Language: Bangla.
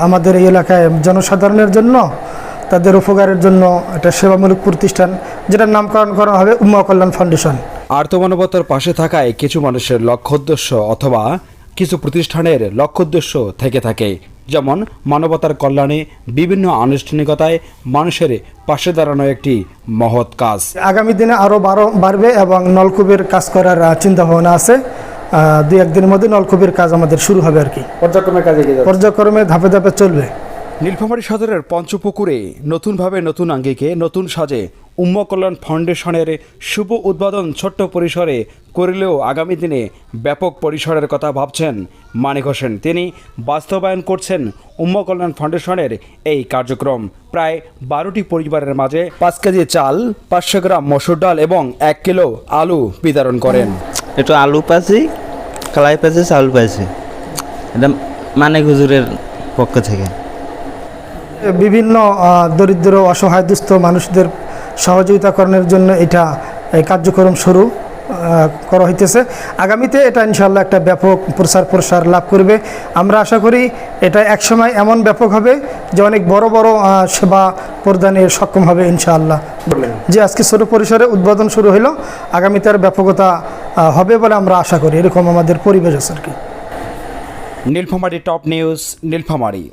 আমাদের এই এলাকায় জনসাধারণের জন্য তাদের উপকারের জন্য একটা সেবামূলক প্রতিষ্ঠান যেটার নামকরণ করা হবে উম্মাহ কল্যাণ ফাউন্ডেশন। আর্তমানবতার পাশে থাকায় কিছু মানুষের লক্ষ্য উদ্দেশ্য অথবা কিছু প্রতিষ্ঠানের লক্ষ্য উদ্দেশ্য থেকে থাকে, যেমন মানবতার কল্যাণে বিভিন্ন আনুষ্ঠানিকতায় মানুষের পাশে দাঁড়ানো একটি মহৎ কাজ। আগামী দিনে আরও বাড়বে এবং নলকূপের কাজ করার চিন্তা ভাবনা আছে। দুই একদিনের মধ্যে নলকূপের কাজ আমাদের শুরু হবে আর কি। পর্যায়ক্রমে ধাপে ধাপে চলবে। নীলফামারী সদরের পঞ্চপুকুরে নতুনভাবে নতুন আঙ্গিকে নতুন সাজে উম্মাহ কল্যাণ ফাউন্ডেশনের শুভ উদ্বোধন ছোট্ট পরিসরে করলেও আগামী দিনে ব্যাপক পরিসরের কথা ভাবছেন মানিক হোসেন। তিনি বাস্তবায়ন করছেন উম্মাহ কল্যাণ ফাউন্ডেশনের এই কার্যক্রম। প্রায় 12টি পরিবারের মাঝে 5 কেজি চাল, 500 গ্রাম মসুর ডাল এবং 1 কিলো আলু বিতরণ করেন। একটু আলু পাচ্ছি, কলাই পাচ্ছি, চাউল পাচ্ছি, এটা মানিক হুজুরের পক্ষ থেকে। বিভিন্ন দরিদ্র অসহায় দুস্থ মানুষদের সহযোগিতাকরণের জন্য এই কার্যক্রম শুরু করা হইতেছে। আগামীতে এটা ইনশাআল্লাহ একটা ব্যাপক প্রসার লাভ করবে। আমরা আশা করি এটা একসময় এমন ব্যাপক হবে যে অনেক বড় বড় সেবা প্রদানে সক্ষম হবে ইনশাআল্লাহ। যে আজকে ছোট পরিসরে উদ্বোধন শুরু হলো, আগামীতে আর ব্যাপকতা হবে বলে আমরা আশা করি। এরকম আমাদের পরিবেশ আছে আর কি। Nilphamari top news, Nilphamari.